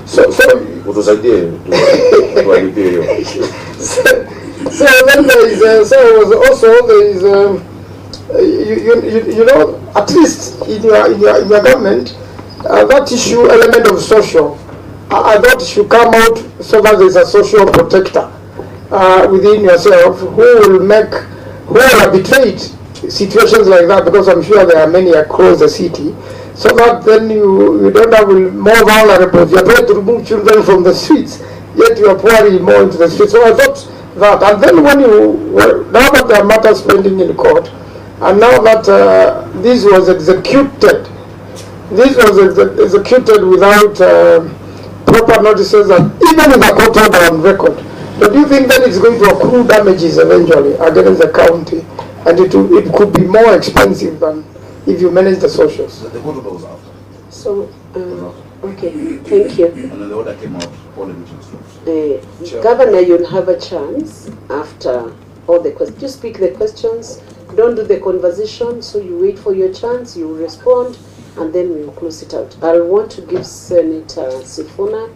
So what was idea so then there is you know, at least in your government, that issue element of social, I thought it should come out so that there's a social protector within yourself who will arbitrate situations like that, because I'm sure there are many across the city, so that then you don't have more vulnerable. You're trying to remove children from the streets, yet you are pouring more into the streets. So I thought that, and then now that there are matters pending in court, and now that this was executed without proper notices, and even with a court order on record, do you think that it's going to accrue damages eventually against the county, and it could be more expensive than if you manage the socials? The court order was after. So, okay, thank you. And then the order came out, all the meetings. Governor, you'll have a chance after all the questions. You speak the questions, don't do the conversation, so you wait for your chance, you respond, and then we'll close it out. I'll want to give Senator SIFUNA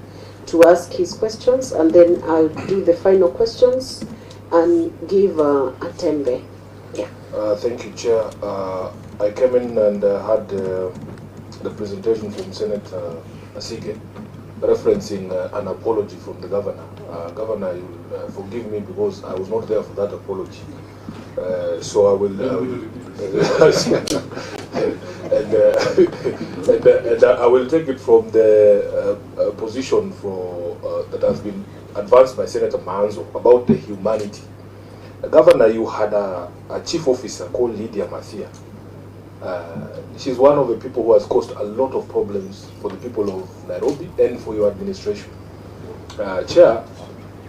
to ask his questions, and then I'll do the final questions and give Atembe. Yeah. Thank you, Chair. I came in and had the presentation from Senator Asige referencing an apology from the governor. Governor, you forgive me because I was not there for that apology. So I will, and I will take it from the position that has been advanced by Senator Manzo about the humanity. Governor, you had a chief officer called Lydia Mathia. She's one of the people who has caused a lot of problems for the people of Nairobi and for your administration. Chair,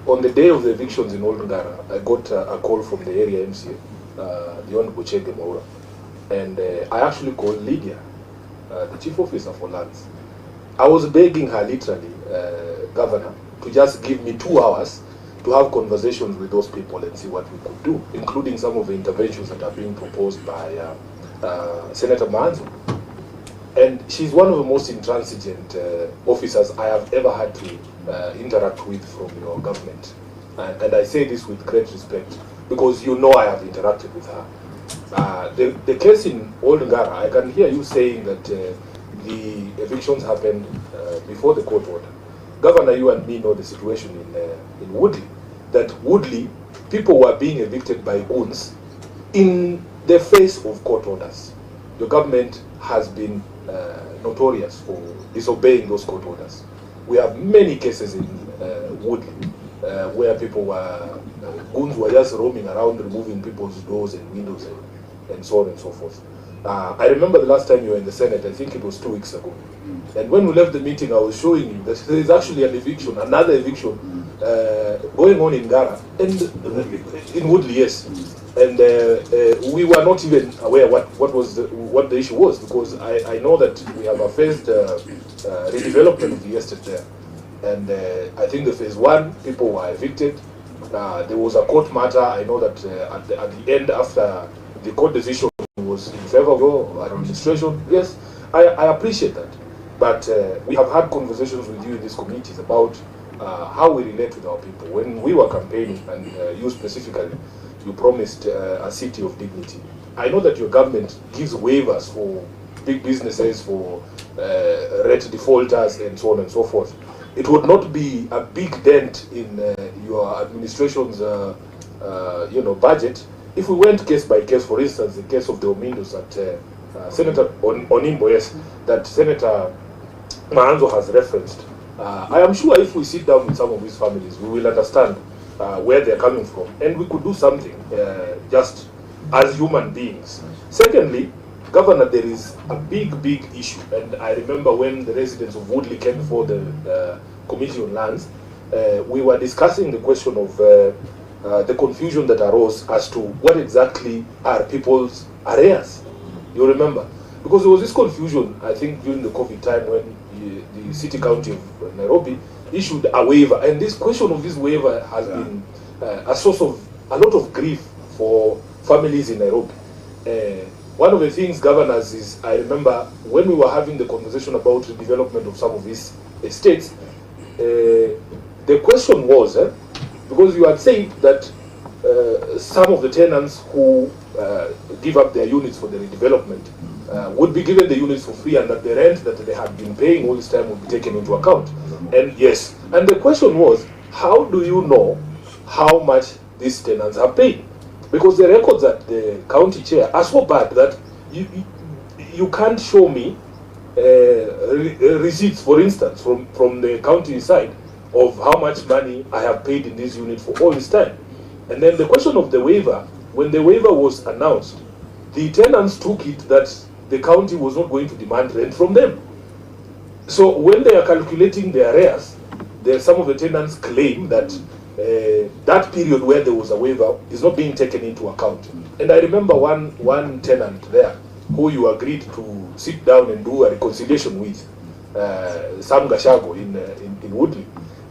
on the day of the evictions in Old Ngara, I got a call from the area MCA, the Honorable Chege Maura, and I actually called Lydia, the chief officer for lands. I was begging her literally, Governor, to just give me 2 hours to have conversations with those people and see what we could do, including some of the interventions that are being proposed by Senator Manzo. And she's one of the most intransigent officers I have ever had to interact with from your government. And I say this with great respect, because you know I have interacted with her. The case in Old Ngara, I can hear you saying that the evictions happened before the court order. Governor, you and me know the situation in Woodley, that Woodley, people were being evicted by Goons in the face of court orders. Your government has been notorious for disobeying those court orders. We have many cases in Woodley where people were, Goons were just roaming around, removing people's doors and windows and so on and so forth. I remember the last time you were in the Senate, I think it was 2 weeks ago. And when we left the meeting, I was showing you that there is actually an eviction, another eviction, going on in Ngara, and in Woodley, yes. And we were not even aware what the issue was, because I know that we have a phased redevelopment of the estate there. And I think the phase 1, people were evicted. There was a court matter. I know that at the end, after the court decision was in favor of your administration, yes, I appreciate that. But we have had conversations with you in these committees about how we relate with our people. When we were campaigning, and you specifically, you promised a city of dignity. I know that your government gives waivers for big businesses, for rent defaulters, and so on and so forth. It would not be a big dent in your administration's budget if we went case by case. For instance, the case of the Omindos that Senator Onimbo, yes, that Senator Maanzo has referenced. I am sure if we sit down with some of these families, we will understand where they're coming from, and we could do something just as human beings. Secondly, Governor, there is a big issue, and I remember when the residents of Woodley came before the Committee on Lands, we were discussing the question of the confusion that arose as to what exactly are people's arrears. You remember? Because there was this confusion, I think, during the COVID time when the City County of Nairobi issued a waiver, and this question of this waiver has been a source of a lot of grief for families in Nairobi. one of the things, governors, is I remember when we were having the conversation about the development of some of these estates, the question was, because you had said that some of the tenants who give up their units for the redevelopment would be given the units for free, and that the rent that they had been paying all this time would be taken into account. And yes, and the question was, how do you know how much these tenants are paying? Because the records at the county chair are so bad that you can't show me receipts, for instance, from the county side of how much money I have paid in this unit for all this time. And then the question of the waiver, when the waiver was announced, the tenants took it that the county was not going to demand rent from them. So when they are calculating their arrears, some of the tenants claim that that period where there was a waiver is not being taken into account. And I remember one tenant there who you agreed to sit down and do a reconciliation with, Sam Gashago in Woodley.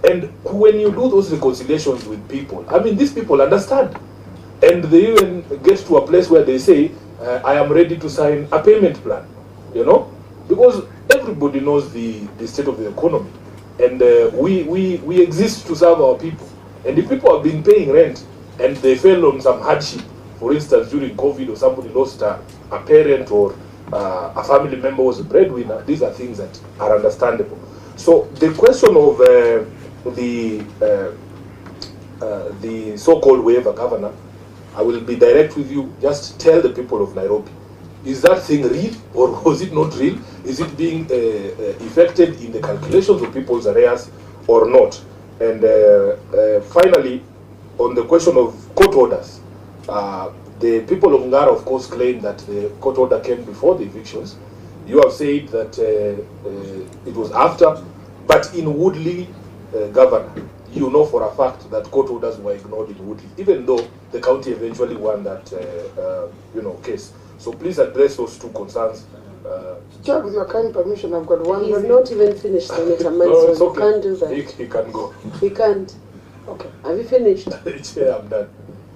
And when you do those reconciliations with people, I mean, these people understand. And they even get to a place where they say, I am ready to sign a payment plan, you know, because everybody knows the state of the economy. And we exist to serve our people. And if people have been paying rent and they fell on some hardship, for instance, during COVID, or somebody lost a parent, or a family member was a breadwinner, these are things that are understandable. So the question of the so-called waiver, Governor, I will be direct with you. Just tell the people of Nairobi, is that thing real or was it not real? Is it being effected in the calculations of people's arrears or not? And finally, on the question of court orders, the people of Ngara, of course, claim that the court order came before the evictions. You have said that it was after, but in Woodley, Governor, you know for a fact that court orders were ignored in Woodley, even though the county eventually won that case. So please address those two concerns. Chair, with your kind permission, I've got one. He's not even finished, Senator Manson. No, it's okay. You can't do that. He can go. He can't. Okay. Have you finished? Chair, I'm done.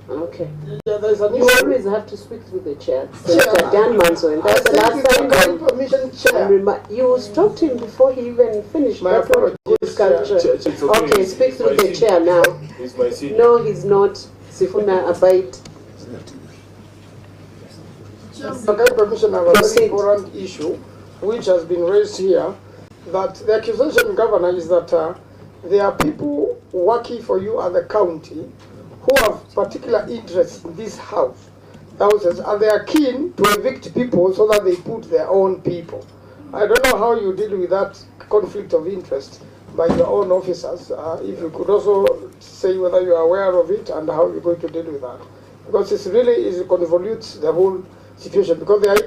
Okay. Yeah, there's an You issue. always have to speak through the chair. Senator Dan Manson. That's the last With your kind time. permission, Chair. You stopped him before he even finished. My That's not apologies, good culture. It's okay. Okay, speak through the chair now. He's my senior. No, he's not. Sifuna, abide. With your kind permission, I have a Proceed. very important issue which has been raised here, that the accusation, Governor, is that there are people working for you at the county who have particular interest in this houses, and they are keen to evict people so that they put their own people. I don't know how you deal with that conflict of interest by your own officers. If you could also say whether you are aware of it and how you're going to deal with that. Because it convolutes the whole situation, because they are